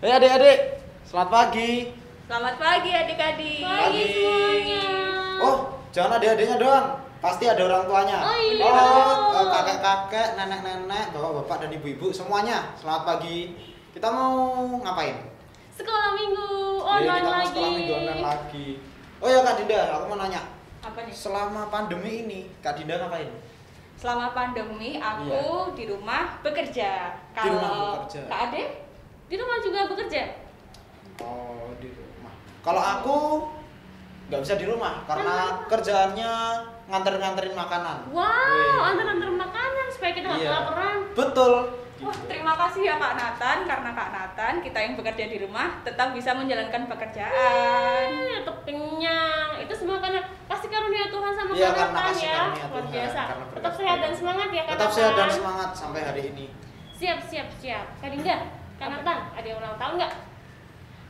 Hei adik-adik, selamat pagi. Selamat pagi adik-adik. Pagi semuanya. Oh, jangan adik-adiknya doang. Pasti ada orang tuanya. Oh, iya. Kakek-kakek, nenek-nenek, bapak-bapak dan ibu-ibu semuanya. Selamat pagi. Kita mau ngapain? Sekolah minggu Iya, online kita mau lagi. sekolah minggu online lagi. Oh ya Kak Dinda, aku mau nanya. Apa nih? Selama pandemi ini, Kak Dinda ngapain? Selama pandemi aku Iya. di rumah bekerja. Di rumah Kalau bekerja. Kak Ade? Di rumah juga bekerja. Oh, di rumah. Kalau aku nggak bisa di rumah karena kerjaannya nganter-nganterin makanan. Wow, Wih. antar-antar makanan supaya kita nggak Iya. kelaparan. Betul. Wah, terima kasih ya Kak Nathan, karena Kak Nathan kita yang bekerja di rumah tetap bisa menjalankan pekerjaan. Tetap kenyang. Itu semua karena kasih karunia Tuhan sama Iya, Kak karena Nathan kasih ya. karunia Luar Tuhan, biasa. karena berkat Tetap sehat dan Tuhan. semangat ya Kak Tetap sehat dan Nathan. semangat sampai hari ini. Siap. Kak Dinda, Kak Nathan, ada yang ulang tahun nggak?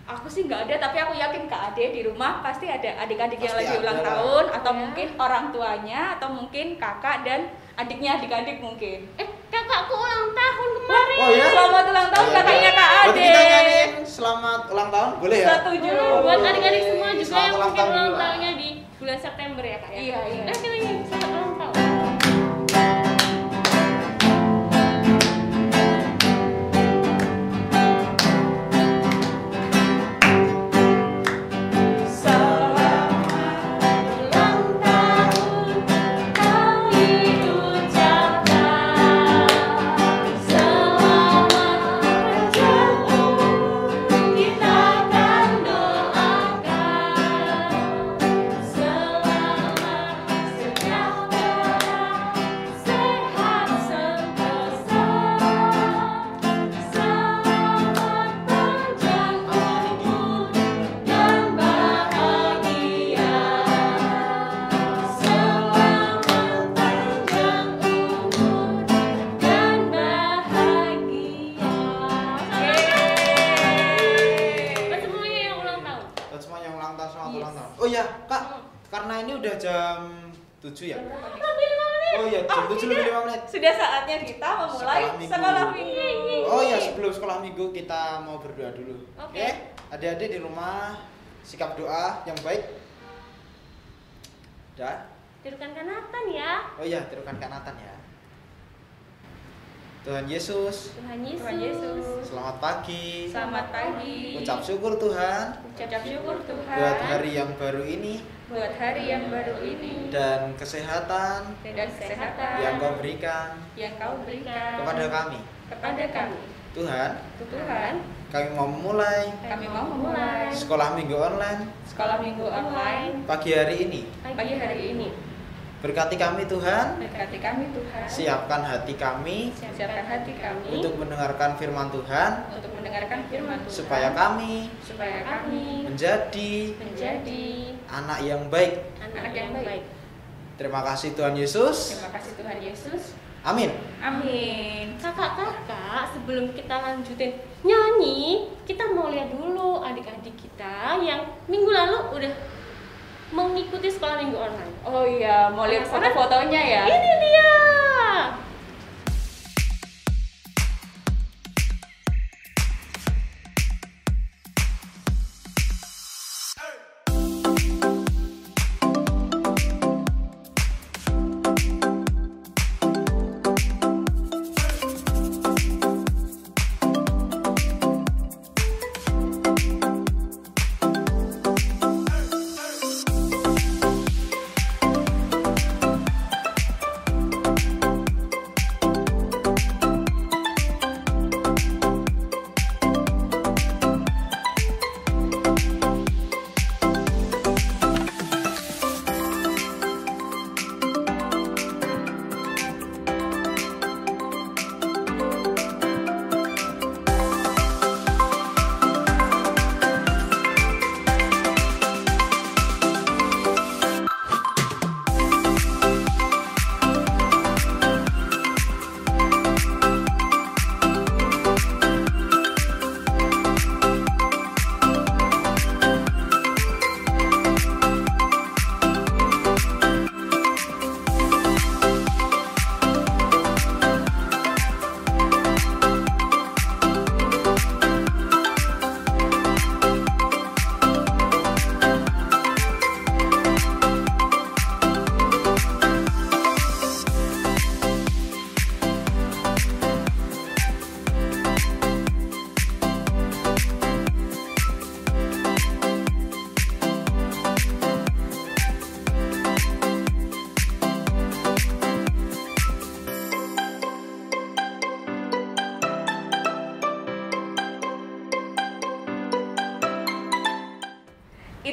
Aku sih nggak ada, tapi aku yakin Kak Ade di rumah pasti ada adik-adik yang Pasti lagi ulang ada lah. tahun, atau Ya. mungkin orang tuanya, atau mungkin kakak dan adiknya adik-adik mungkin. Kakakku ulang tahun kemarin. Oh ya? Selamat ulang tahun Oh, iya, kakaknya iya. Kak Berarti Ade. kita nyanyiin selamat ulang tahun, boleh ya? Setuju. Buat adik-adik semua juga Selamat yang ulang mungkin tahun ulang juga. tahunnya di bulan September ya Kak ya. Iya. Kita nyanyi selamat ulang tahun. Ulang tahun kami ucapkan, selamat panjang umur kita akan doakan, selamat sejahtera, sehat sentosa, selamat panjang umur dan bahagia. Selamat panjang umur dan bahagia. Buat semuanya yang ulang tahun. Buat semuanya yang ulang tahun, selamat Yes. ulang tahun. Oh iya, Kak, karena ini udah jam 7 ya? Lebih 5 menit. Oh iya, jam 7 lebih 5 menit. Sudah saatnya kita memulai Sekolah minggu. sekolah minggu. Oh iya, sebelum sekolah minggu kita mau berdoa dulu. Oke. Adik-adik di rumah sikap doa yang baik. Dah. Tirukan Kak Nathan ya. Oh iya, tirukan Kak Nathan ya. Tuhan Yesus, Tuhan Yesus. Tuhan Yesus. selamat pagi. Selamat pagi. Ucap syukur Tuhan Ucap syukur Tuhan buat hari yang baru ini buat hari yang baru ini dan kesehatan dan kesehatan yang Kau berikan yang Kau berikan kepada kami. kepada kami. Tuhan, Tuhan, kami mau memulai kami mau memulai sekolah minggu online sekolah minggu online pagi hari ini. pagi hari ini. Berkati kami Tuhan, Berkati kami Tuhan. siapkan hati kami Siapkan hati kami untuk mendengarkan firman Tuhan, untuk mendengarkan firman Tuhan, supaya kami kami menjadi menjadi anak yang baik. Anak yang baik. Terima kasih Tuhan Yesus. Terima kasih Tuhan Yesus. Amin. Amin. Kakak-kakak, sebelum kita lanjutin nyanyi, kita mau lihat dulu adik-adik kita yang minggu lalu udah mengikuti sekolah minggu online. Oh iya, mau lihat Penasaran? foto-fotonya ya? Ini dia.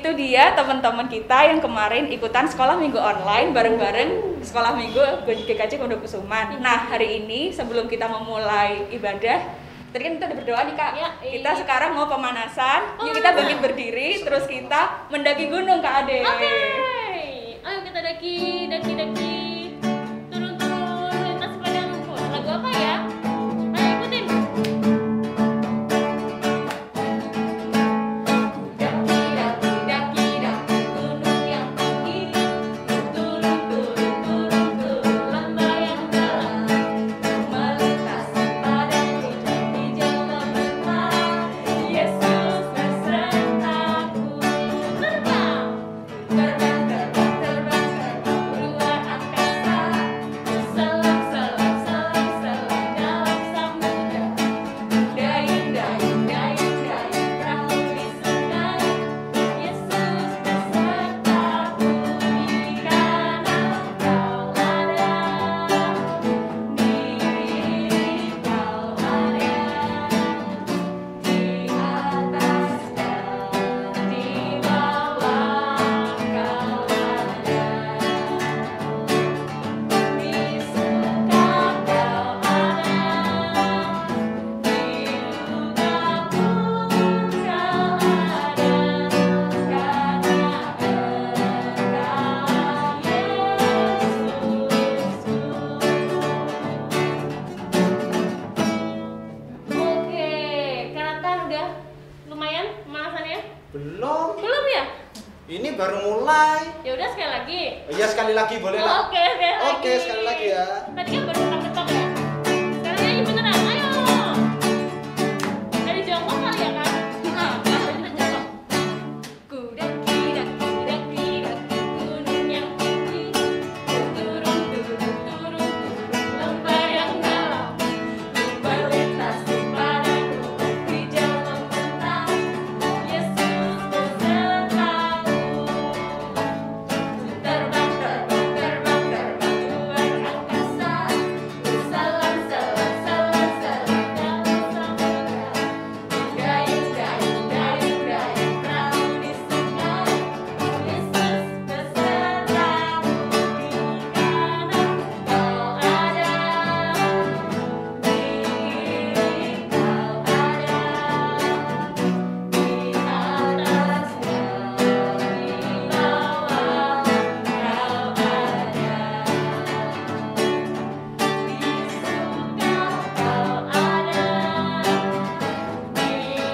itu dia teman-teman kita yang kemarin ikutan sekolah minggu online bareng-bareng sekolah minggu GKJ Pondok Kusuman. Nah, hari ini sebelum kita memulai ibadah, tadi kan kita udah berdoa nih Kak. Ya, kita sekarang mau pemanasan. Yuk kita bangkit berdiri, terus kita mendaki gunung Kak Ade. Oke. Ayo kita daki. Turun lintas padang rumput. Lagu apa ya? Ayo ikutin. Daki gunung yang tinggi. Turun lembah yang dalam. Melintasi padang hijau membentang. Yesus besertaku. Terbang luar angkasa. Selam dalam samudra. Dayung perahu di sungai. Yesus besertaku di kanan kau ada. Di kau ada. Di atas dan di bawah kau ada. Di suka kau ada. Di duka pun kau ada. Karena Oke, Kanatan udah lumayan pemanasannya? Belum. Belum ya? Ini baru mulai. Ya udah sekali lagi. Iya, sekali lagi boleh lah. Oke, sekali lagi. Oke, sekali lagi ya. Tadi kan baru ketok ya. Sekarang nyanyi beneran, ayo. Dari jongkok kali ya kan? Kita jongkok. Ku daki gunung yang tinggi. Turun lembah yang dalam. Melintasi padang rumput hijau membentang. Yesus besertaku. Terbang luar angkasa. Selam dalam samudra. Dayung perahu di sungai. Yesus besertaku di kanan kau ada. Di kiri kau ada. Di atas dan di bawah kau ada. Di suka kau ada. Di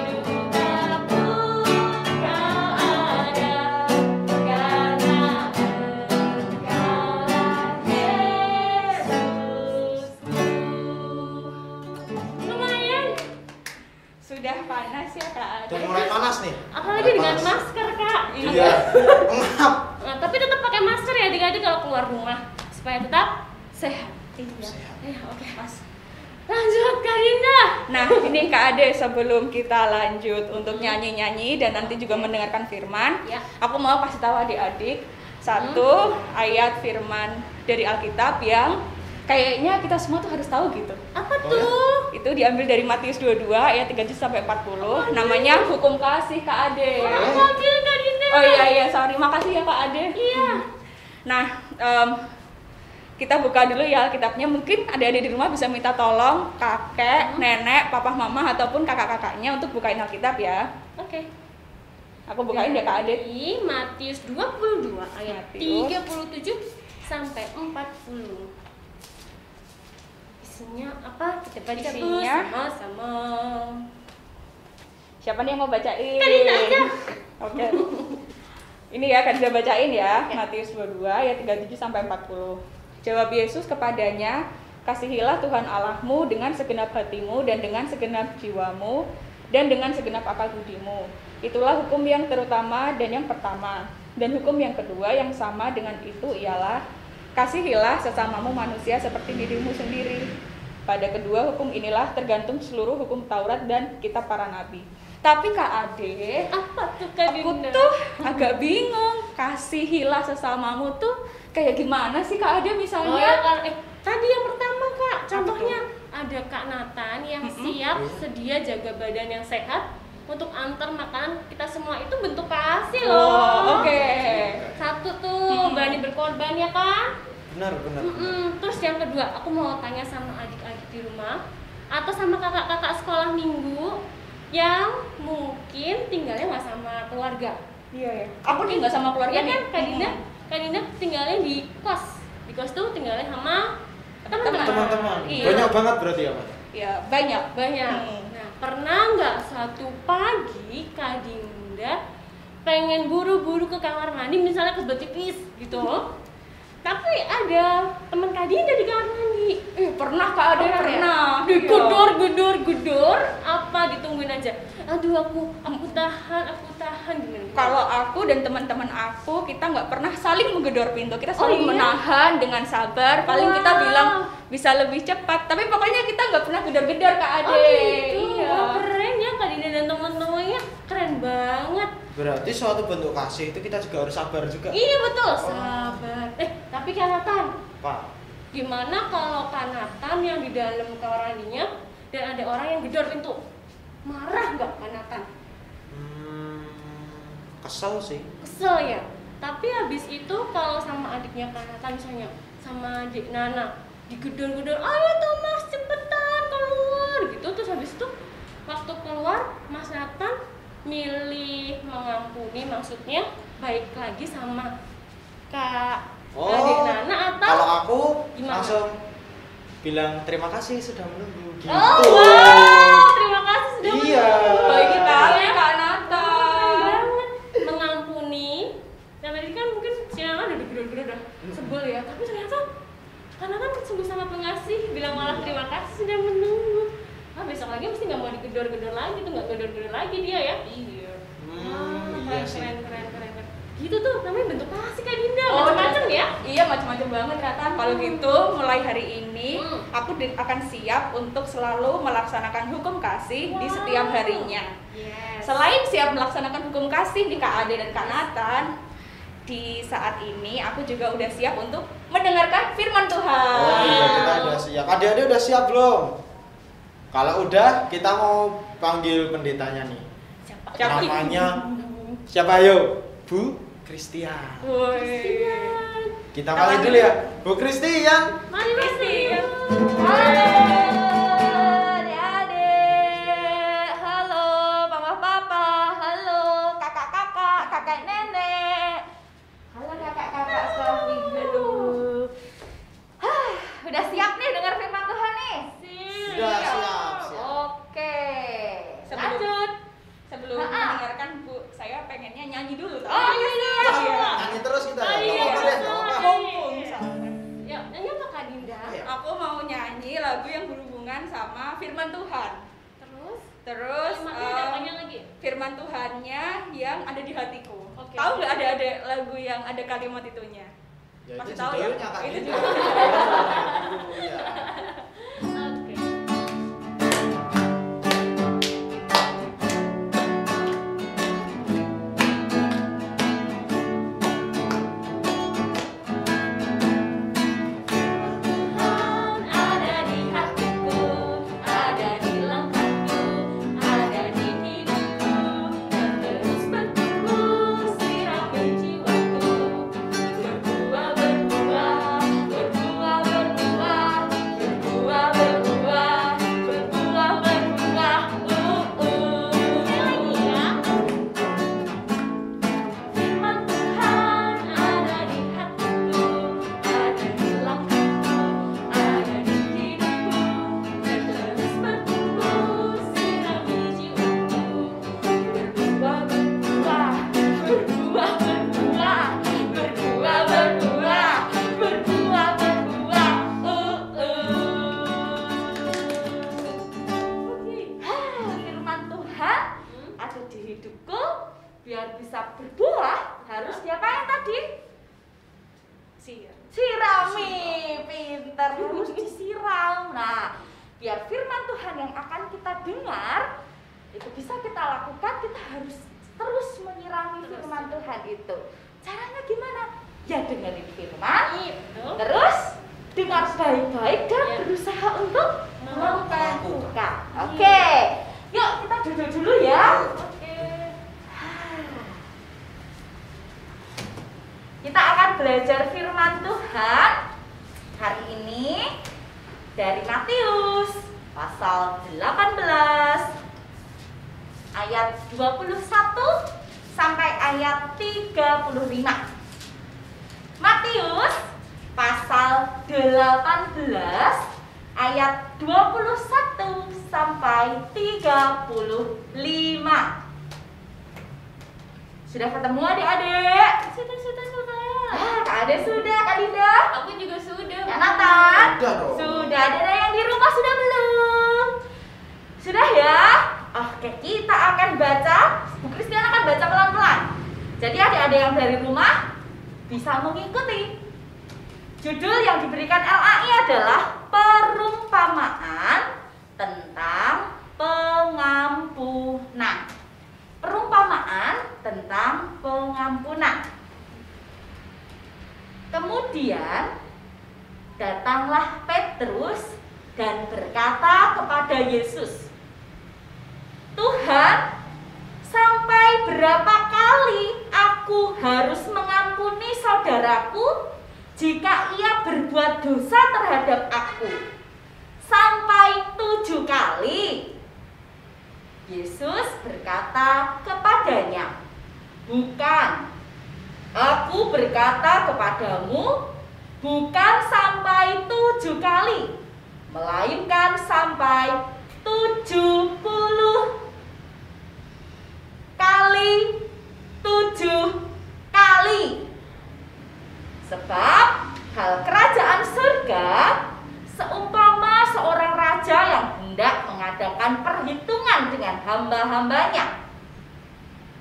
duka pun kau ada. Karena Yesusku. Lumayan. Sudah panas ya Kak Ade. Udah mulai panas nih. Apalagi Mulai dengan panas. masker, Kak. Iya. Pengap. Nah, tapi tetap pakai masker ya adik-adik kalau keluar rumah supaya tetap sehat. Iya. Oke, Mas. Lanjut Kak Dinda. Nah, ini Kak Ade sebelum kita lanjut untuk nyanyi-nyanyi dan nanti juga mendengarkan firman, Ya. aku mau kasih tahu adik-adik satu ayat firman dari Alkitab yang kayaknya kita semua tuh harus tahu gitu. Apa Oh, tuh? Itu diambil dari Matius 22 ayat 37 sampai 40. Namanya hukum kasih Kak Ade. Makasih Kak Dinda. Oh iya, sorry. Makasih ya Kak Ade. Iya. Nah, kita buka dulu ya Alkitabnya. Mungkin adik-adik di rumah bisa minta tolong kakek, nenek, papa, mama ataupun kakak-kakaknya untuk bukain Alkitab ya. Oke. Aku bukain ya Kak Ade. Di Matius 22 ayat Matius. 37 sampai 40. Isinya apa? Kita baca tuh Isinya? sama-sama. Siapa nih yang mau bacain? Kak Dinda aja. Oke. Ini ya Kak Dinda bacain ya. Matius 22 ayat 37 sampai 40. Jawab Yesus kepadanya, "Kasihilah Tuhan Allahmu dengan segenap hatimu dan dengan segenap jiwamu dan dengan segenap akal budimu. Itulah hukum yang terutama dan yang pertama. Dan hukum yang kedua yang sama dengan itu ialah kasihilah sesamamu manusia seperti dirimu sendiri. Pada kedua hukum inilah tergantung seluruh hukum Taurat dan kitab para nabi." Tapi Kak Ade, Apa tuh Kak aku Dinda? tuh agak bingung. Kasihilah sesamamu tuh kayak gimana sih Kak Ade Oh, ya, misalnya? Kak. Tadi yang pertama Kak, contohnya ada Kak Nathan yang siap sedia jaga badan yang sehat untuk antar makanan kita semua itu bentuk kasih Oh, loh. oke. Satu tuh berani berkorban ya kan. Benar. Terus yang kedua, aku mau tanya sama adik-adik di rumah atau sama kakak-kakak sekolah minggu yang mungkin tinggalnya nggak sama keluarga. Iya ya. Aku nih nggak sama keluarga Ya nih. kan, Kak Dinda tinggalnya di kos. Di kos tuh tinggalnya sama teman-teman. Teman-teman. Iya. Banyak banget berarti ya, Pak? Iya, banyak. Banyak. Hmm. Nah, pernah nggak suatu pagi Kak Dinda pengen buru-buru ke kamar mandi, misalnya kebelet pipis gitu, tapi ada teman Kak Dinda di kamar mandi. Pernah Kak Ade, pernah. Digedor, apa ditungguin aja? Aduh, aku tahan gimana? Kalau aku dan teman-teman aku, kita nggak pernah saling menggedor pintu. Kita selalu iya? menahan dengan sabar. Paling kita Wah. bilang bisa lebih cepat. Tapi pokoknya kita nggak pernah gedor-gedor Kak Ade. Oh gitu. Iya. Oh, keren ya Kak Dinda dan teman-temannya, keren banget. Berarti suatu bentuk kasih itu kita juga harus sabar juga. Iya betul, sabar. Tapi Kak Nathan, Pak. gimana kalau Kak Nathan yang di dalam kamar mandinya dan ada orang yang gedor pintu? Marah nggak Kak Nathan? Kesel sih. Kesel ya. Tapi habis itu kalau sama adiknya Kak Nathan misalnya, sama adik Nana digedor-gedor, ayo Thomas cepetan keluar gitu. Terus habis itu waktu keluar Mas Nathan milih mengampuni, maksudnya baik lagi sama Kak adik Nana atau kalau aku gimana? langsung bilang terima kasih sudah menunggu gitu. Oh wow, terima kasih sudah Iya. menunggu. Baik sekali Ya. Kak Keren Nathan. banget mengampuni. Dan tadi kan mungkin si Nana udah gedor-gedor udah sebel ya, tapi ternyata karena kan sungguh sama pengasih, bilang malah terima kasih sudah menunggu. Besok lagi mesti nggak mau digedor-gedor lagi tuh, nggak gedor-gedor lagi dia ya. Iya. Iya sih. Keren. Gitu tuh namanya bentuk kasih Kak Dinda, Oh, macam-macam ya. Iya, macam-macam banget Nathan. Kalau gitu, mulai hari ini aku akan siap untuk selalu melaksanakan hukum kasih di setiap harinya. Yes. Selain siap melaksanakan hukum kasih di Kak Ade dan Kak Nathan, di saat ini aku juga udah siap untuk mendengarkan firman Tuhan. Oh iya, kita udah siap. Adik-adik udah siap belum? Kalau udah, kita mau panggil pendetanya nih. Siapa? Namanya siapa ayo? Bu Christian. Woi. Kita panggil dulu ya. Bu Christian. Mari Christian. Halo adik-adik, halo papa-papa, halo kakak-kakak, kakak nenek, halo kakak-kakak sekolah minggu. Udah siap nih dengar firman Tuhan nih? Sudah siap. Oke. Lanjut. Sebelum mendengarkan Bu, saya pengennya nyanyi dulu. Oh iya. Nyanyi terus kita. Oh, iya. Nggak apa-apa deh, nggak apa-apa. Mumpung soalnya. Ya, nyanyi apa Kak Dinda? Ayo. Aku mau nyanyi lagu yang berhubungan sama firman Tuhan. Terus apanya lagi? firman Tuhannya yang ada di hatiku. Oke. Tahu nggak ada lagu yang ada kalimat itunya? Ya, Pasti itu tahu ya? judulnya, Kak. Itu Itu judulnya. Iya. Oke. Tuhan ada di hatiku, ada di langkahku, ada di hidupku, dan terus bertumbuh sirami jiwaku. Berbuah, berbuah, berbuah, berbuah, berbuah, berbuah, berbuah, berbuah. Ini lagi ya. Firman Tuhan ada di hatiku, ada di langkahku, ada di hidupku, dan terus bertumbuh sirami jiwaku. Berbuah, berbuah, berbuah, berbuah, berbuah, berbuah, berbuah, berbuah. Firman Tuhan ada di hidupku, biar bisa berbuah harus diapain tadi? Sirami, pinter, harus disiram. Nah, biar firman Tuhan yang akan kita dengar itu bisa kita lakukan, kita harus terus menyirami firman Tuhan itu. Caranya gimana? Ya dengerin firman, Itu. terus dengar baik-baik dan Ya. berusaha untuk Melakukan. melakukan. Oke, yuk kita duduk dulu ya. dari Matius pasal 18 ayat 21 sampai ayat 35. Matius pasal 18 ayat 21 sampai 35. Sudah ketemu adik-adik? Sudah. Kak Ade sudah, Kak Dinda? Aku juga sudah. Kak Nathan? Sudah dong. Sudah, ada yang di rumah sudah belum? Sudah ya? Oke, kita akan baca, Bu Christian akan baca pelan-pelan. Jadi adik-adik yang dari rumah bisa mengikuti. Judul yang diberikan LAI adalah perumpamaan tentang pengampunan. Perumpamaan tentang pengampunan. Kemudian datanglah Petrus dan berkata kepada Yesus, "Tuhan, sampai berapa kali aku harus mengampuni saudaraku jika ia berbuat dosa terhadap aku? Sampai 7 kali?" Yesus berkata kepadanya, "Bukan, aku berkata kepadamu, bukan sampai 7 kali, melainkan sampai 70 kali 7 kali. Sebab hal kerajaan surga seumpama seorang raja yang hendak mengadakan perhitungan dengan hamba-hambanya.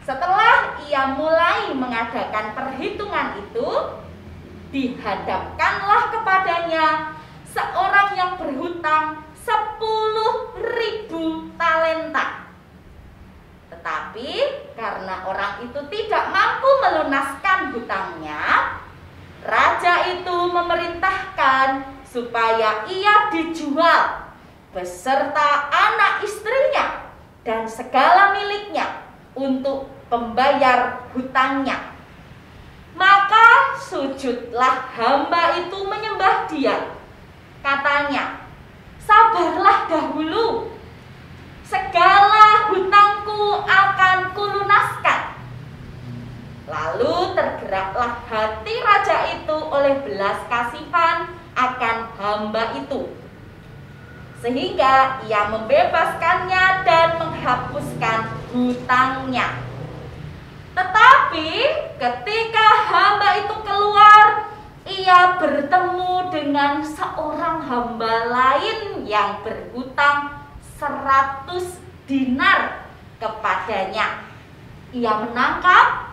Setelah ia mulai mengadakan perhitungan itu, dihadapkanlah kepadanya seorang yang berhutang 10.000 talenta. Tetapi karena orang itu tidak mampu melunaskan hutangnya, raja itu memerintahkan supaya ia dijual beserta anak istrinya dan segala miliknya untuk pembayar hutangnya. Maka sujudlah hamba itu menyembah dia. Katanya, "Sabarlah dahulu, segala hutangku akan kulunaskan." Lalu tergeraklah hati raja itu oleh belas kasihan akan hamba itu, sehingga ia membebaskannya dan menghapuskan hutangnya. Tetapi ketika hamba itu keluar, ia bertemu dengan seorang hamba lain yang berhutang 100 dinar kepadanya. Ia menangkap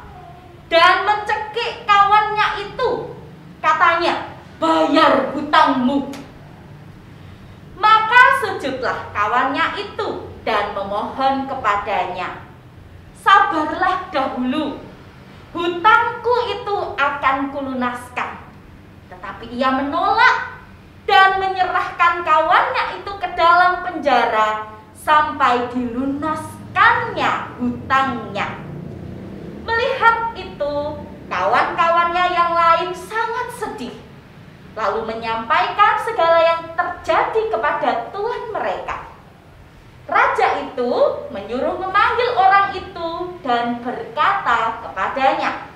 dan mencekik kawannya itu. Katanya, "Bayar hutangmu." Maka sujudlah kawannya itu dan memohon kepadanya, "Sabarlah dahulu, hutangku itu akan kulunaskan." Tetapi ia menolak dan menyerahkan kawannya itu ke dalam penjara sampai dilunaskannya hutangnya. Melihat itu, kawan-kawannya yang lain sangat sedih, lalu menyampaikan segala yang terjadi kepada tuan mereka. Raja itu menyuruh memanggil orang itu dan berkata kepadanya,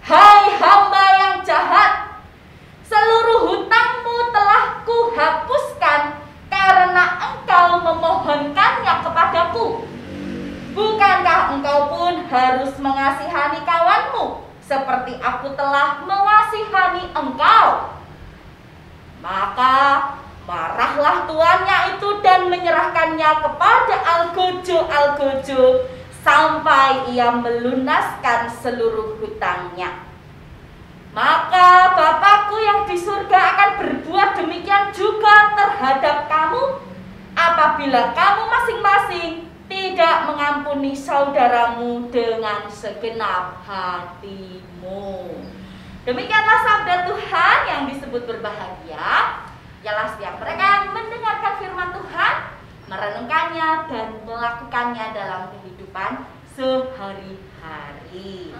"Hai hamba yang jahat, seluruh hutangmu telah kuhapuskan karena engkau memohonkannya kepadaku. Bukankah engkau pun harus mengasihani kawanmu seperti aku telah mengasihani engkau?" Maka marahlah tuannya itu dan menyerahkannya kepada algojo-algojo sampai ia melunaskan seluruh hutangnya. Maka Bapakku yang di surga akan berbuat demikian juga terhadap kamu apabila kamu masing-masing tidak mengampuni saudaramu dengan segenap hatimu. Demikianlah sabda Tuhan yang disebut berbahagia. Ialah setiap mereka yang mendengarkan firman Tuhan, merenungkannya dan melakukannya dalam kehidupan sehari-hari.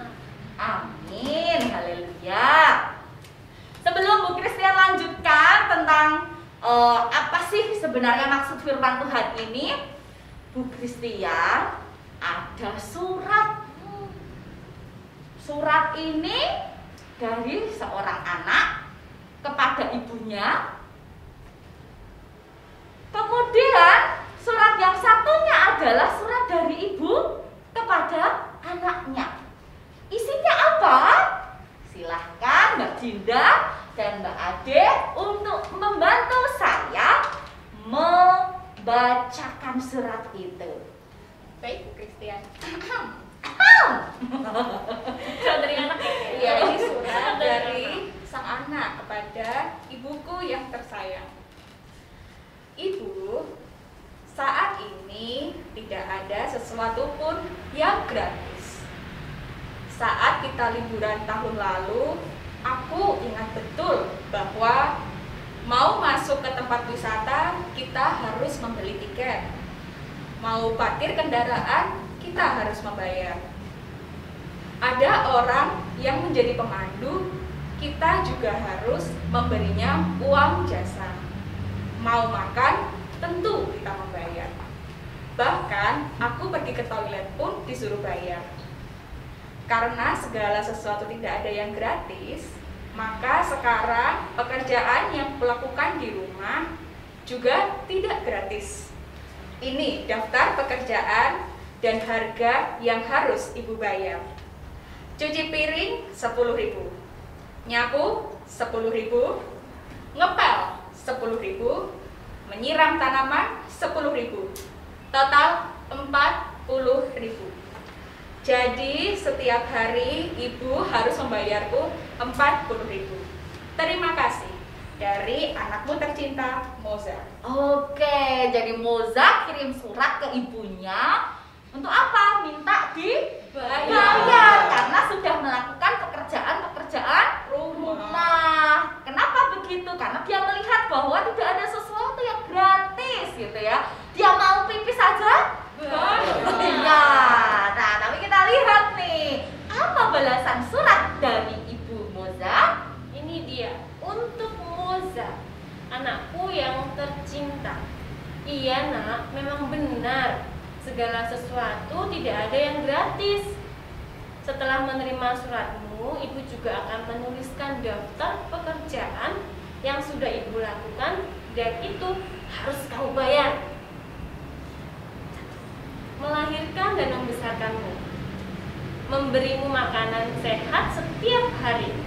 Amin, haleluya. Sebelum Bu Christian lanjutkan tentang Apa sih sebenarnya maksud firman Tuhan ini? Bu Christian, ada surat. Surat ini dari seorang anak kepada ibunya. Kemudian surat yang satunya adalah surat dari ibu kepada anaknya. Isinya apa? Silahkan Mbak Dinda dan Mbak Ade untuk membantu saya membacakan surat itu. Baik, Bu Christian. Surat dari anak ya? Iya, ini surat dari sang anak kepada ibuku yang tersayang. Ibu, saat ini tidak ada sesuatu pun yang gratis. Saat kita liburan tahun lalu, aku ingat betul bahwa mau masuk ke tempat wisata, kita harus membeli tiket. Mau parkir kendaraan, kita harus membayar. Ada orang yang menjadi pemandu, kita juga harus memberinya uang jasa. Mau makan, tentu kita membayar. Bahkan, aku pergi ke toilet pun disuruh bayar. Karena segala sesuatu tidak ada yang gratis, maka sekarang pekerjaan yang kulakukan di rumah juga tidak gratis. Ini daftar pekerjaan dan harga yang harus ibu bayar. Cuci piring 10.000, nyapu 10.000, ngepel 10.000, menyiram tanaman 10.000, total 40.000. Jadi setiap hari ibu harus membayarku 40.000. Terima kasih dari anakmu tercinta, Moza. Oke, jadi Moza kirim surat ke ibunya untuk apa? Minta dibayar karena sudah melakukan pekerjaan rumah. Kenapa begitu? Karena dia melihat bahwa tidak ada sesuatu yang gratis gitu ya. Dia mau pipis saja iya. Nah, tapi kita lihat nih, apa balasan surat dari Ibu Moza? Ini dia, untuk Moza, anakku yang tercinta. Iya nak, memang benar, segala sesuatu tidak ada yang gratis. Setelah menerima suratmu, ibu juga akan menuliskan daftar pekerjaan yang sudah ibu lakukan dan itu harus kamu bayar. Melahirkan dan membesarkanmu, memberimu makanan sehat setiap hari,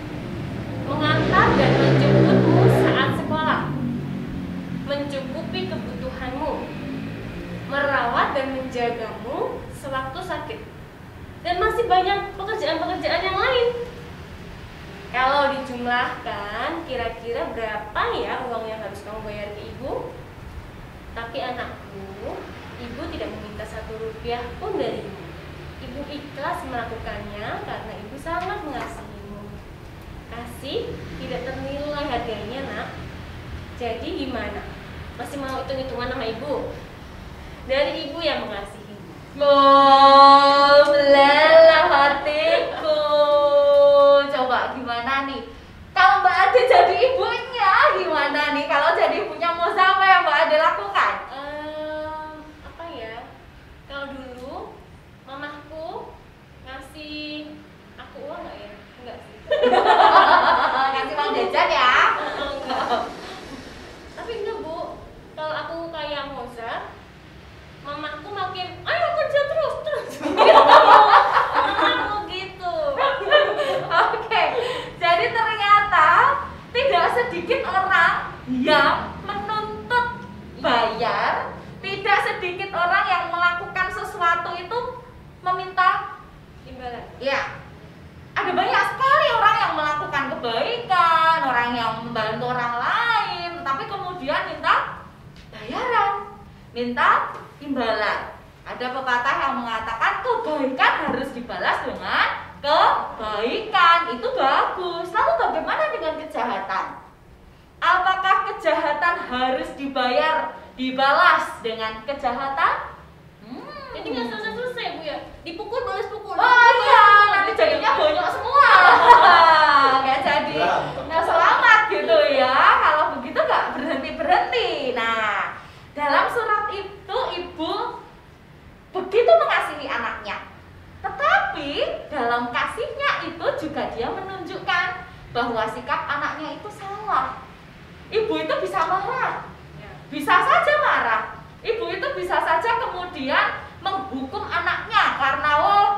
mengantar dan menjemputmu saat sekolah, mencukupi kebutuhanmu, merawat dan menjagamu sewaktu sakit, dan masih banyak pekerjaan-pekerjaan yang lain. Kalau dijumlahkan, kira-kira berapa ya uang yang harus kamu bayar ke ibu? Tapi anakku, ibu tidak meminta 1 rupiah pun darimu. Ibu ikhlas melakukannya karena ibu sangat mengasihimu. Kasih tidak ternilai harganya nak. Jadi gimana? Masih mau hitung-hitungan sama ibu? Dari ibu yang mengasihimu. Oh, lelah hatiku. Coba gimana nih? Kalau Mbak Ade jadi ibunya, gimana nih? Kalau jadi ibunya Moza, apa yang Mbak Ade lakukan? Apa ya? Kalau dulu mamahku ngasih aku uang nggak ya? Enggak sih. Kasih uang jajan ya? Enggak. Tapi enggak bu. Kalau aku kayak Moza, mamahku makin ayo kerja terus. Mamahku gitu. Oke, jadi ternyata tidak sedikit orang yang menuntut bayar, tidak sedikit orang yang melakukan sesuatu itu meminta Imbalan. ya. Ada banyak sekali orang yang melakukan kebaikan, orang yang membantu orang lain, tetapi kemudian minta bayaran, minta imbalan. Ada pepatah yang mengatakan kebaikan harus dibalas dengan kebaikan. Itu bagus. Lalu bagaimana dengan kejahatan? Apakah kejahatan harus dibalas dengan kejahatan? Jadi nggak selesai bu ya? Dipukul balas pukul. Oh iya, nanti jadinya bonyok semua. Nggak jadi, nggak selamat gitu ya. Kalau begitu nggak berhenti bahwa sikap anaknya itu salah. Ibu itu bisa marah, bisa saja marah. Ibu itu bisa saja kemudian menghukum anaknya karena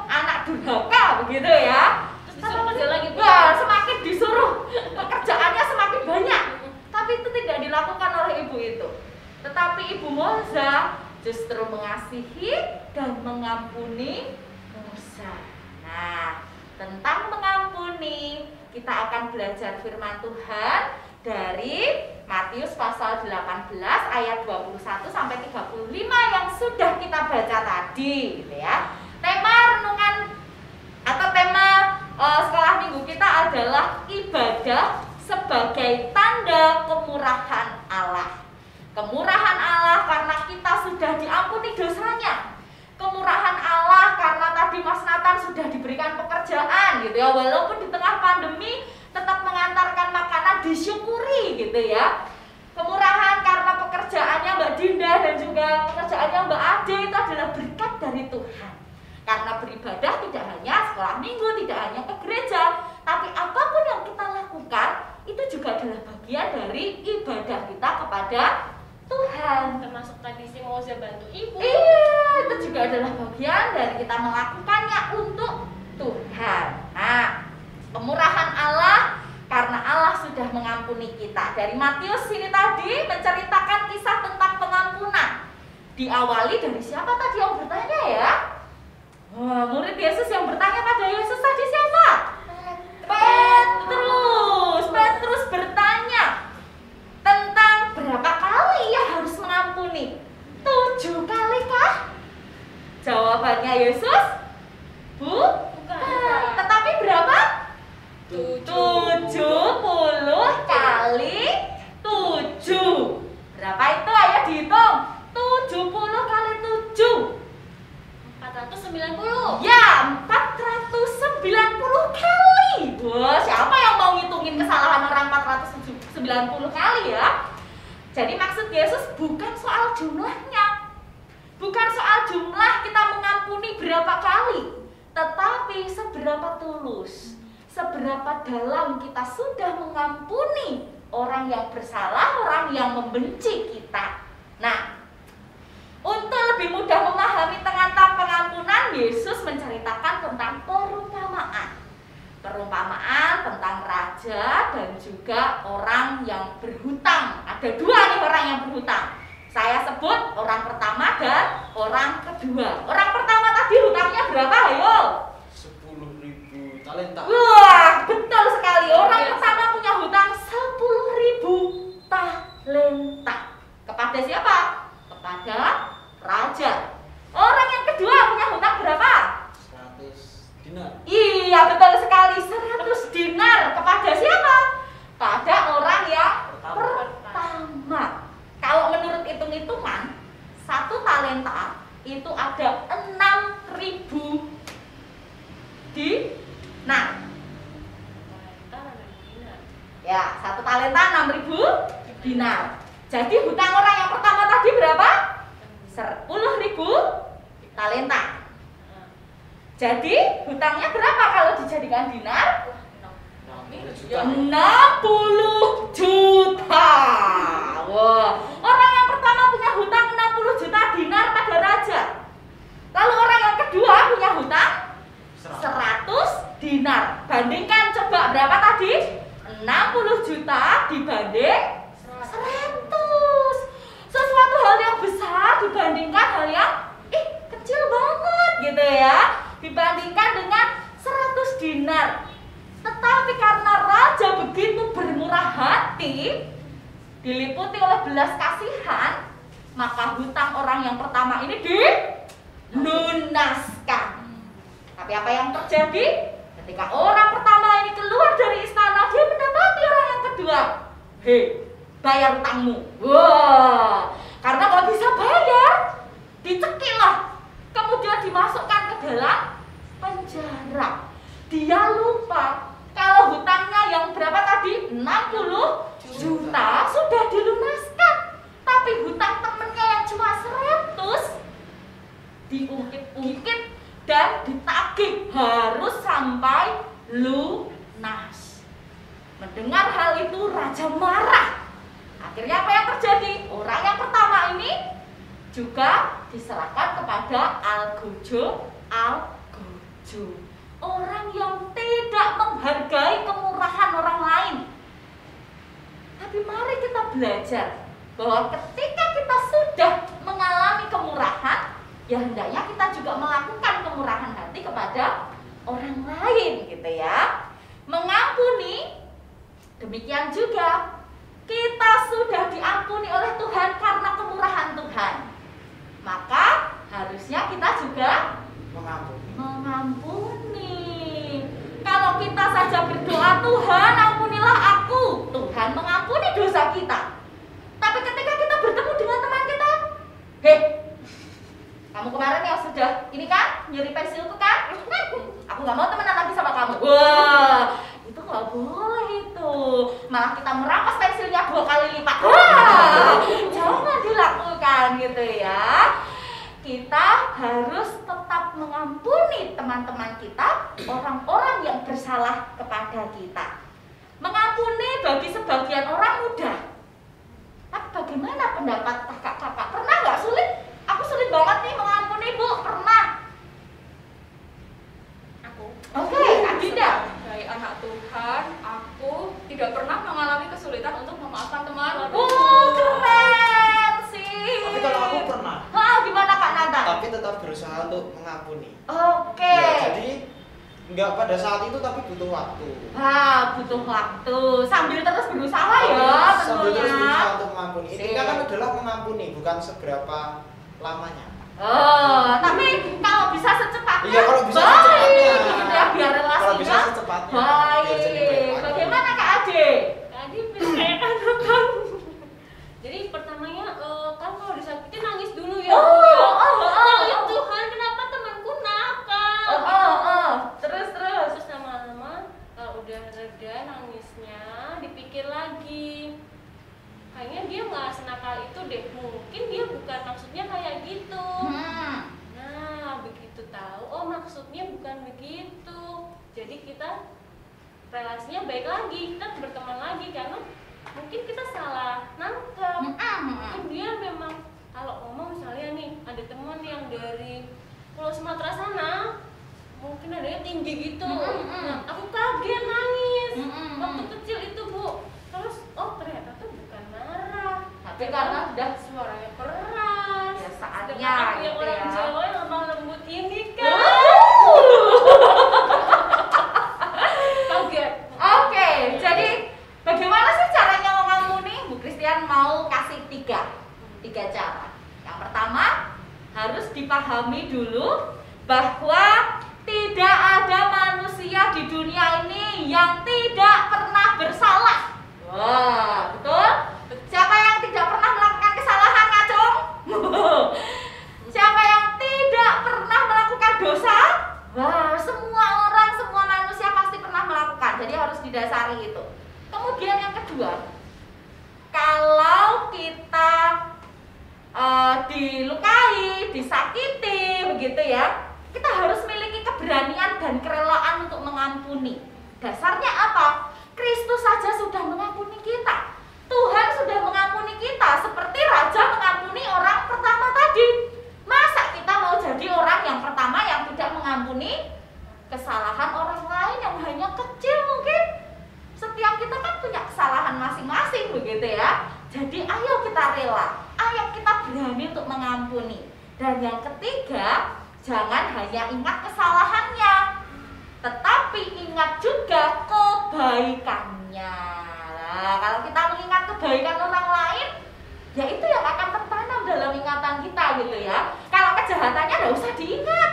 anak durhaka begitu ya. Disuruh kerja lagi, Bu. Wah, semakin disuruh pekerjaannya semakin banyak. Tapi itu tidak dilakukan oleh ibu itu. Tetapi Ibu Moza justru mengasihi dan mengampuni Musa. Nah, tentang mengampuni kita akan belajar firman Tuhan dari Matius pasal 18 ayat 21 sampai 35 yang sudah kita baca tadi gitu ya. Tema renungan atau tema sekolah minggu kita adalah ibadah sebagai tanda kemurahan Allah. Kemurahan Allah karena kita sudah diampuni dosanya. Kemurahan Allah karena tadi Mas Nathan sudah diberikan pekerjaan gitu ya, walaupun di tengah pandemi tetap mengantarkan makanan, disyukuri gitu ya. Kemurahan karena pekerjaannya Mbak Dinda dan juga pekerjaannya Mbak Ade itu adalah berkat dari Tuhan. Karena beribadah tidak hanya sekolah minggu, tidak hanya ke gereja, tapi apapun yang kita lakukan itu juga adalah bagian dari ibadah kita kepada Tuhan. Termasuk tadi si Moza bantu ibu. Iya, itu juga adalah bagian dari kita melakukannya untuk Tuhan. Nah, kemurahan Allah karena Allah sudah mengampuni kita. Dari Matius ini tadi menceritakan kisah tentang pengampunan. Diawali dari siapa tadi yang bertanya ya? Wah, murid Yesus yang bertanya pada Yesus tadi siapa? Petrus. Petrus bertanya tentang berapa kali ia harus mengampuni. 7 kali kah? Jawabannya Yesus, bukan. Tetapi berapa? 70 kali 7. Berapa itu? Ayo dihitung. 70 kali 7. 490. Ya, 490 kali. Wah, siapa yang mau ngitungin kesalahan orang 490 kali ya? Jadi maksud Yesus bukan soal jumlahnya. Bukan soal jumlah kita mengampuni berapa kali, tetapi seberapa tulus, seberapa dalam kita sudah mengampuni orang yang bersalah, orang yang membenci kita. Nah, untuk lebih mudah memahami tentang pengampunan, Yesus menceritakan tentang perumpamaan. Perumpamaan tentang raja dan juga orang yang berhutang. Ada 2 nih orang yang berhutang. Saya sebut orang pertama dan orang kedua. Orang pertama tadi hutangnya berapa? Ayo. 10.000 talenta. Wah, betul sekali. Orang pertama punya hutang 10.000 talenta. Kepada siapa? Kepada raja. Orang yang kedua punya hutang berapa? 100 dinar. Iya, betul sekali. 100 dinar. Kepada siapa? Pada orang yang pertama. Kalau menurut hitung-hitungan, 1 talenta itu ada 6.000 dinar. Ya, 1 talenta 6.000 dinar. Jadi hutang orang yang pertama tadi berapa? 10.000 talenta. Jadi hutangnya berapa kalau dijadikan dinar? 60 juta. Wah, orang yang pertama punya hutang 60 juta dinar pada raja. Lalu orang yang kedua punya hutang 100 dinar. Bandingkan coba berapa tadi? 60 juta dibanding 100. Sesuatu hal yang besar dibandingkan hal yang kecil banget gitu ya. Dibandingkan dengan 100 dinar. Tetapi karena raja begitu bermurah hati, diliputi oleh belas kasihan, maka hutang orang yang pertama ini dilunaskan. Tapi apa yang terjadi? Ketika orang pertama ini keluar dari istana, dia mendapati orang yang kedua. Hei, bayar hutangmu. Wah, karena kalau bisa bayar, dicekiklah, kemudian dimasukkan ke dalam penjara. Dia lupa kalau hutangnya yang berapa tadi? 60 juta sudah dilunaskan. Tapi hutang temennya yang cuma 100 diungkit-ungkit dan ditagih, harus sampai lunas. mendengar hal itu raja marah. Akhirnya apa yang terjadi? Orang yang pertama ini juga diserahkan kepada Algojo. Orang yang tidak menghargai kemurahan orang lain. Tapi mari kita belajar bahwa ketika kita sudah mengalami kemurahan, ya hendaknya kita juga melakukan kemurahan hati kepada orang lain gitu ya. Mengampuni, demikian juga kita sudah diampuni oleh Tuhan karena kemurahan Tuhan. Maka harusnya kita juga mengampuni. Kalau kita saja berdoa, Tuhan ampunilah aku, Tuhan mengampuni dosa kita. Tapi ketika kita bertemu dengan teman kita, hei, kamu kemarin yang sudah ini kan nyuri pensilku kan? Aku nggak mau temenan lagi sama kamu. Wah, itu nggak boleh itu. Malah kita merampas pensilnya 2 kali lipat. Wah, jangan dilakukan gitu ya. Kita harus tetap mengampuni teman-teman kita, orang-orang yang bersalah kepada kita. Mengampuni bagi sebagian orang mudah. Tapi bagaimana pendapat kakak-kakak? Pernah nggak sulit? Aku sulit banget nih mengampuni, Bu. Pernah? Aku. Oke, Kak Dinda. Sebagai anak Tuhan, aku tidak pernah mengalami kesulitan untuk memaafkan teman. Keren sih. Tapi kalau aku pernah. Gimana Kak Nata? Tapi tetap berusaha untuk mengampuni. Oke. Ya, jadi nggak pada saat itu tapi butuh waktu. Butuh waktu. Sambil terus berusaha ya Sambil terus tentunya. berusaha untuk mengampuni. Sip. Intinya kan adalah mengampuni, bukan seberapa lamanya. Tapi kalau bisa secepatnya. Iya, kalau bisa baik, secepatnya. gitu ya, biar relasinya Kalau bisa secepatnya. Biar jadi baik. baik lagi. Bagaimana Kak Ade? Tadi percayakan kamu. Jadi pertamanya kan kalau disakitin nangis dulu ya. Ya Tuhan, kenapa temanku nakal? Terus. Terus lama-lama kalau udah reda nangisnya, dipikir lagi. Kayaknya dia nggak senakal itu deh. Mungkin dia bukan maksudnya kayak gitu. Nah, begitu tahu, oh maksudnya bukan begitu. Jadi kita relasinya baik lagi, kita berteman lagi karena mungkin kita salah nangkep. Mungkin dia memang kalau ngomong misalnya nih ada teman yang dari Pulau Sumatera sana, mungkin adanya tinggi gitu. Nah, aku kaget nangis waktu kecil itu, Bu. Terus oh ternyata tuh bukan marah, Tapi karena udah suaranya keras. Ya, saatnya Sedangkan aku yang gitu orang ya. Jawa yang lemah lembut ini kan kaget. Oke, jadi bagaimana sih caranya mengampuni? Bu Christian mau kasih tiga cara. Yang pertama, harus dipahami dulu bahwa tidak ada manusia di dunia ini yang tidak pernah bersalah. Wah, betul? Siapa yang tidak pernah melakukan kesalahan, Ngacung? Siapa yang tidak pernah melakukan dosa? Wah, semua orang, semua manusia pasti pernah melakukan. Jadi harus didasari itu. Kemudian yang kedua, kalau kita dilukai, disakiti, begitu ya, kita harus memiliki keberanian dan kerelaan untuk mengampuni. Dasarnya apa? Kristus saja sudah mengampuni kita. Tuhan sudah mengampuni kita seperti Raja mengampuni orang pertama tadi. Masa kita mau jadi orang yang pertama yang tidak mengampuni kesalahan orang lain yang hanya kecil mungkin? Setiap kita kan punya kesalahan masing-masing begitu ya. Jadi ayo kita rela, ayo kita berani untuk mengampuni. Dan yang ketiga, jangan hanya ingat kesalahannya, tetapi ingat juga kebaikannya. Nah, kalau kita mengingat kebaikan orang lain, ya itu yang akan tertanam dalam ingatan kita gitu ya. Kalau kejahatannya nggak usah diingat,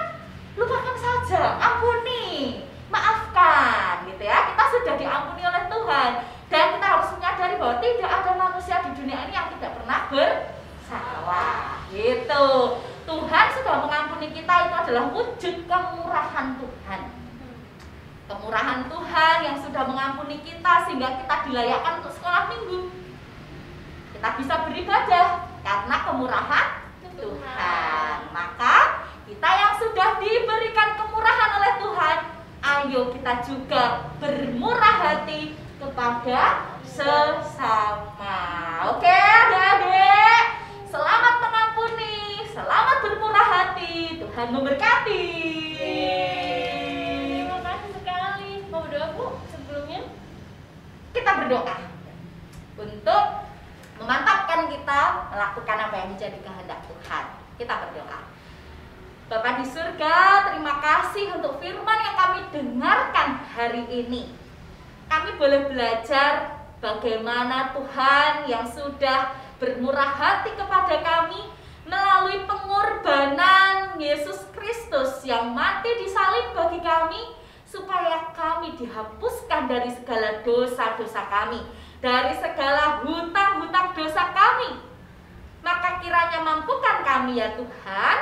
lupakan saja, ampuni, maafkan gitu ya. Kita sudah diampuni oleh Tuhan. Dan kita harus menyadari bahwa tidak ada manusia di dunia ini yang tidak pernah bersalah gitu. Tuhan sudah mengampuni kita, itu adalah wujud kemurahan Tuhan. Kemurahan Tuhan yang sudah mengampuni kita sehingga kita dilayakkan untuk sekolah minggu. Kita bisa beribadah karena kemurahan Tuhan. Maka kita yang sudah diberikan kemurahan oleh Tuhan, ayo kita juga bermurah hati kepada sesama. Oke, adik-adik. Selamat mengampuni, selamat bermurah hati. Tuhan memberkati. Terima kasih sekali. Mau berdoa Bu sebelumnya? Kita berdoa untuk memantapkan kita melakukan apa yang menjadi kehendak Tuhan. Kita berdoa. Bapa di surga, terima kasih untuk firman yang kami dengarkan hari ini. Kami boleh belajar bagaimana Tuhan yang sudah bermurah hati kepada kami melalui pengorbanan Yesus Kristus yang mati di salib bagi kami, supaya kami dihapuskan dari segala dosa-dosa kami, dari segala hutang-hutang dosa kami. Maka kiranya mampukan kami ya Tuhan,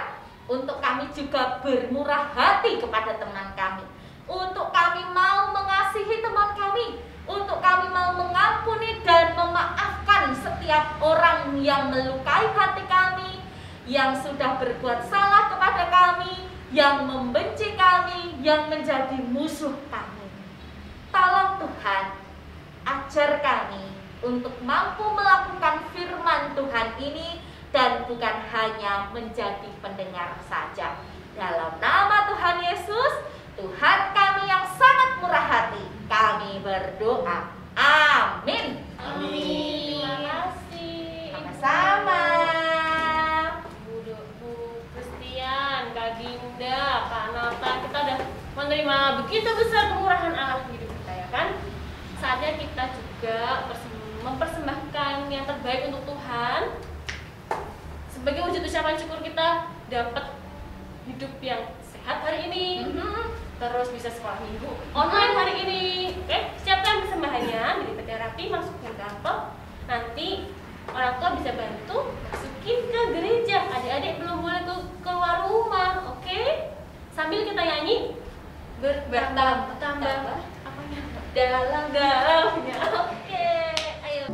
untuk kami juga bermurah hati kepada teman kami, untuk kami mau mengasihi teman kami, untuk kami mau mengampuni dan memaafkan setiap orang yang melukai hati kami, yang sudah berbuat salah kepada kami, yang membenci kami, yang menjadi musuh kami. Tolong Tuhan, ajar kami untuk mampu melakukan firman Tuhan ini dan bukan hanya menjadi pendengar saja. Dalam nama Tuhan Yesus, Tuhan kami yang sangat murah hati, kami berdoa. Amin. Amin. Terima kasih. Sama-sama. Bu Christian, Kak Dinda, Kak Nata, kita udah menerima begitu besar kemurahan Allah di hidup kita ya kan? Saatnya kita juga mempersembahkan yang terbaik untuk Tuhan. Sebagai wujud ucapan syukur kita dapat hidup yang sehat hari ini, terus bisa sekolah minggu online hari ini. Oke, siapkan persembahannya, jadi terapi masukin ke amplop. Nanti orang tua bisa bantu masukin ke gereja. Adik-adik belum boleh keluar rumah, oke? Sambil kita nyanyi bertambah apanya? Dalamnya. Oke, ayo.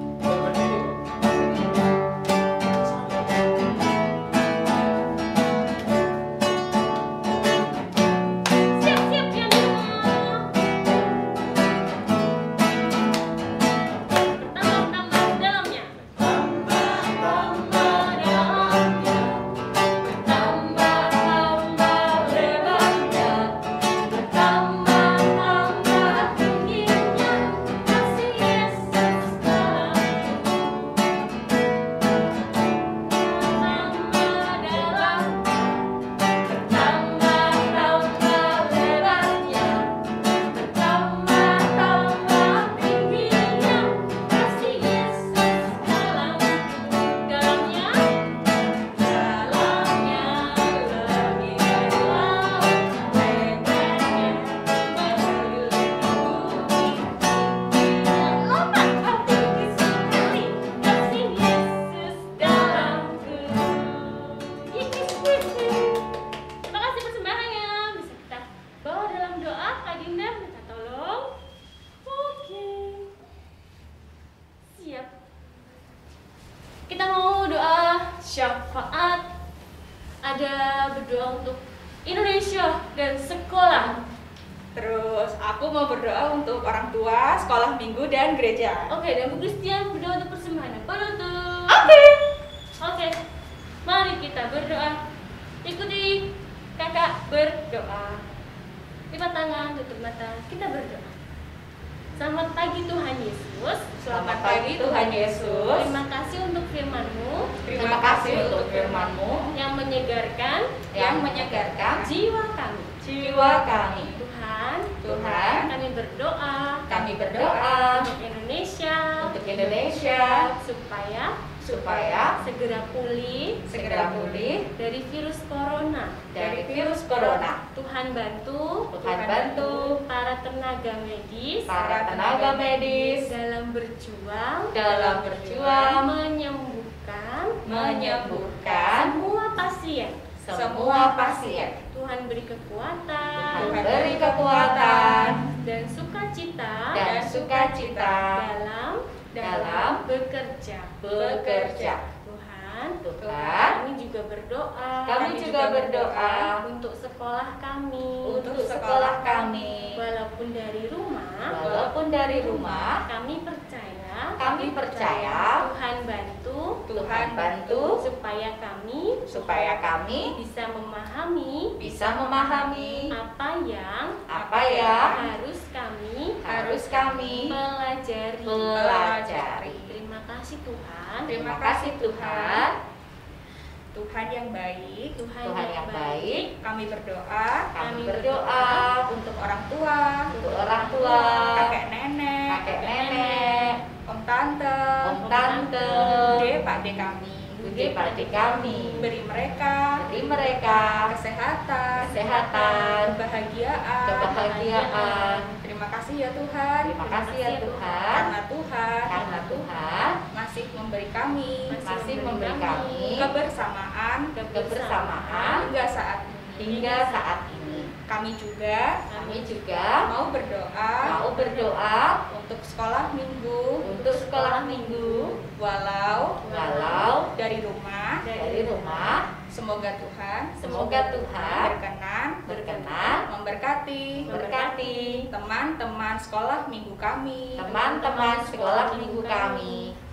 syafaat, ada berdoa untuk Indonesia dan sekolah. Terus aku mau berdoa untuk orang tua, sekolah minggu, dan gereja. Oke, dan Bu Christian berdoa untuk persembahan penutup. Oke, mari kita berdoa. Ikuti kakak berdoa. Lipat tangan, tutup mata, kita berdoa. Selamat pagi Tuhan Yesus. Selamat pagi Tuhan Yesus. Terima kasih untuk firman-Mu. Terima kasih untuk firman-Mu yang menyegarkan jiwa kami. Tuhan, kami berdoa untuk Indonesia, supaya segera pulih dari virus corona. Tuhan bantu para tenaga medis dalam berjuang menyembuhkan semua pasien. Tuhan beri kekuatan dan sukacita dalam bekerja. Tuhan, kami juga berdoa. kami juga berdoa Untuk sekolah kami. untuk sekolah kami. Walaupun dari rumah. Walaupun dari rumah, Kami percaya. Tuhan bantu Supaya kami supaya kami bisa memahami bisa memahami apa yang apa yang harus kami pelajari. pelajari. Terima kasih Tuhan. Terima kasih Tuhan, Tuhan yang baik, Tuhan yang baik. kami berdoa Kami berdoa untuk orang tua, untuk orang tua, kakek nenek, om tante, bude pakde kami, Bude pakde kami. beri mereka Beri mereka kesehatan, kebahagiaan. Terima kasih ya Tuhan. Terima kasih ya Tuhan, Karena Tuhan masih memberi kami kebersamaan hingga saat ini. Kami juga mau berdoa untuk sekolah minggu walau dari rumah. Semoga Tuhan berkenan memberkati teman-teman sekolah minggu kami,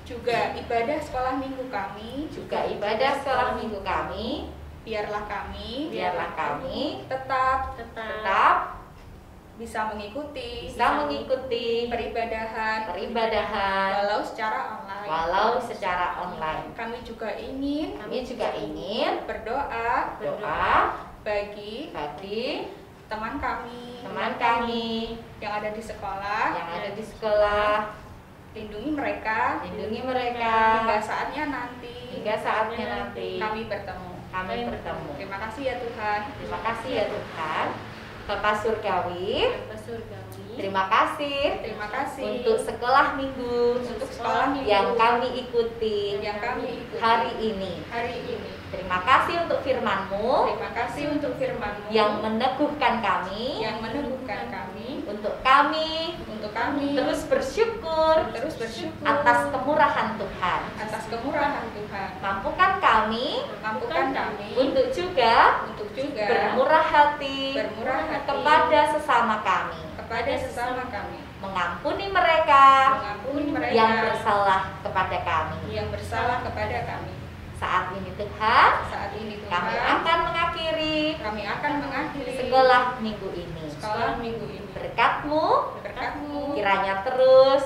juga ibadah sekolah minggu kami. Biarlah kami tetap bisa mengikuti peribadahan walau secara online. Kami juga ingin berdoa bagi teman kami yang ada di sekolah. Lindungi mereka hingga saatnya nanti kami bertemu. Terima kasih ya Tuhan. Bapak Surgawi, terima kasih untuk sekolah minggu yang kami ikuti hari ini. Terima kasih untuk firman-Mu yang meneguhkan kami untuk kami terus bersyukur atas kemurahan Tuhan. Mampukan kami untuk juga bermurah hati kepada sesama kami, mengampuni mereka yang bersalah kepada kami. Saat ini Tuhan, kami akan mengakhiri sekolah minggu ini. Berkat-Mu kiranya terus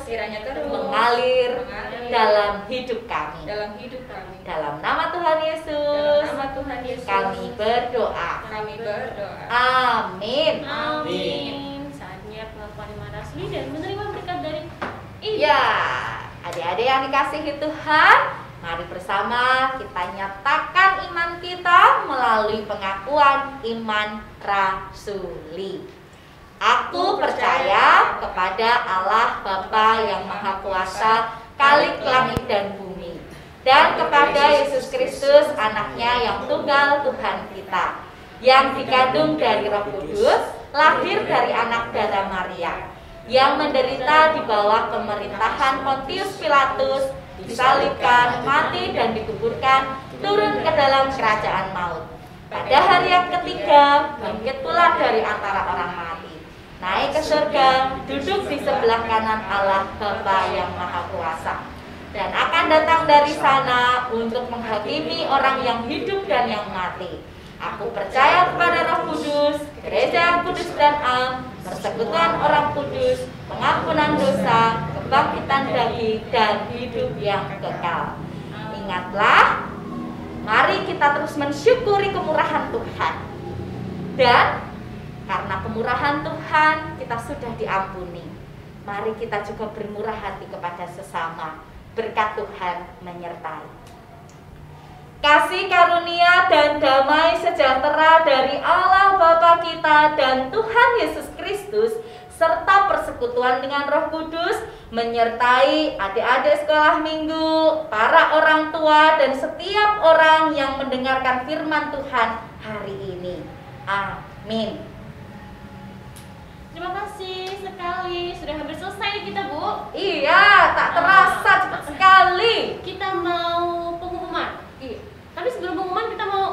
mengalir dalam hidup kami. Dalam nama Tuhan Yesus, kami berdoa. Amin. Saatnya pengakuan iman rasmi dan menerima berkat dari Ibu. Ya, adik-adik yang dikasihi Tuhan, mari bersama kita nyatakan iman kita melalui pengakuan iman rasuli. Aku percaya kepada Allah Bapa yang Maha Kuasa, Khalik langit dan bumi, dan kepada Yesus Kristus, anaknya yang tunggal Tuhan kita, yang dikandung dari Roh Kudus, lahir dari anak darah Maria, yang menderita di bawah pemerintahan Pontius Pilatus, disalibkan, mati dan dikuburkan, turun ke dalam kerajaan maut. Pada hari yang ketiga, bangkit pula dari antara orang mati, naik ke surga, duduk di sebelah kanan Allah Bapa yang Maha Kuasa, dan akan datang dari sana untuk menghakimi orang yang hidup dan yang mati. Aku percaya kepada Roh Kudus, gereja yang kudus dan am, persekutuan orang kudus, pengampunan dosa, kebangkitan daging, dan hidup yang kekal. Ingatlah, mari kita terus mensyukuri kemurahan Tuhan. Dan karena kemurahan Tuhan, kita sudah diampuni. Mari kita juga bermurah hati kepada sesama. Berkat Tuhan menyertai. Kasih karunia dan damai sejahtera dari Allah Bapa kita dan Tuhan Yesus Kristus, serta persekutuan dengan Roh Kudus menyertai adik-adik sekolah minggu, para orang tua, dan setiap orang yang mendengarkan firman Tuhan hari ini. Amin. Terima kasih sekali, sudah hampir selesai kita, Bu. Iya, tak terasa cepat sekali. Kita mau pengumuman. Iya. Tapi sebelum pengumuman kita mau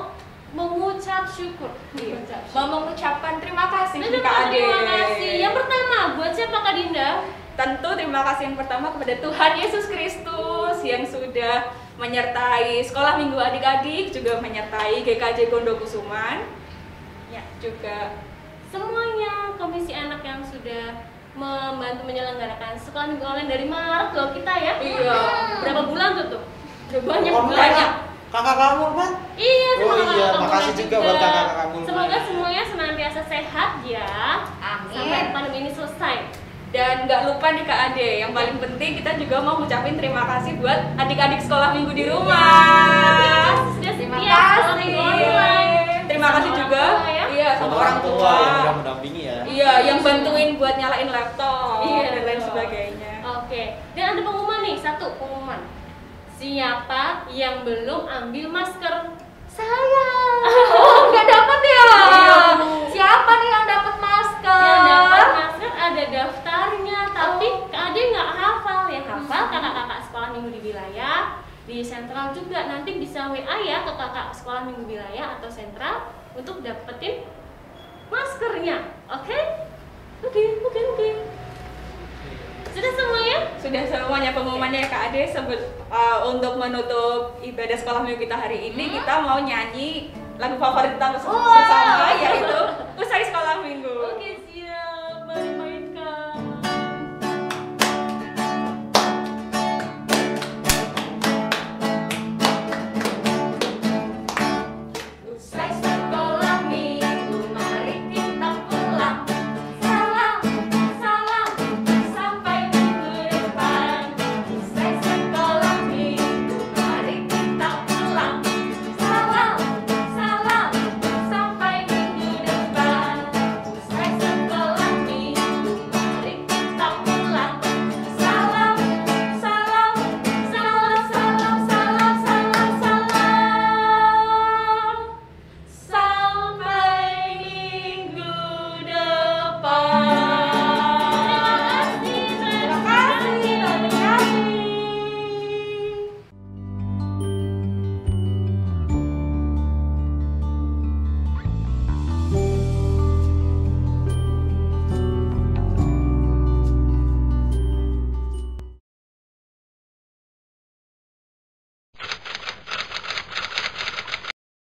mengucap syukur. Iya. Mengucap Mau mengucapkan terima kasih Terima Kak Ade. kasih. Yang pertama, buat siapa Kak Dinda? Tentu terima kasih yang pertama kepada Tuhan Yesus Kristus yang sudah menyertai sekolah minggu adik-adik, juga menyertai GKJ Gondokusuman. Ya, juga Semuanya komisi anak yang sudah membantu menyelenggarakan sekolah minggu online dari Maret loh kita ya. Iya. Berapa bulan tuh? Banyak Oh, banyak. Kakak kamu kan? Iya, Oh sama iya, kakak makasih kamu juga buat kakak kamu. Semoga semuanya senantiasa sehat ya. Sampai Amin. pandemi ini selesai. dan nggak lupa nih Kak Ade, yang paling penting kita juga mau ngucapin terima kasih buat adik-adik sekolah minggu di rumah. Sudah Terima setia kasih. sekolah minggu online. Terima Sama kasih orang juga, tua ya. iya sama orang tua. yang udah mendampingi ya. Iya, yang bantuin buat nyalain laptop Iya, dan lain betul. sebagainya. Oke, dan ada pengumuman nih, satu pengumuman. Siapa yang belum ambil masker? Saya. Oh, nggak dapat ya. Iya. Siapa nih yang dapat masker? Yang dapat masker ada daftarnya, tapi Kak Ade nggak hafal. Yang hafal kakak-kakak sekolah minggu di wilayah, di sentral juga. Nanti bisa WA ya ke kakak sekolah minggu wilayah atau sentral untuk dapetin maskernya. Oke? Oke. Sudah semuanya? Sudah semuanya pengumumannya ya Kak Ade. Untuk menutup ibadah sekolah minggu kita hari ini, kita mau nyanyi lagu favorit kita bersama, yaitu Usai Sekolah Minggu. Oke,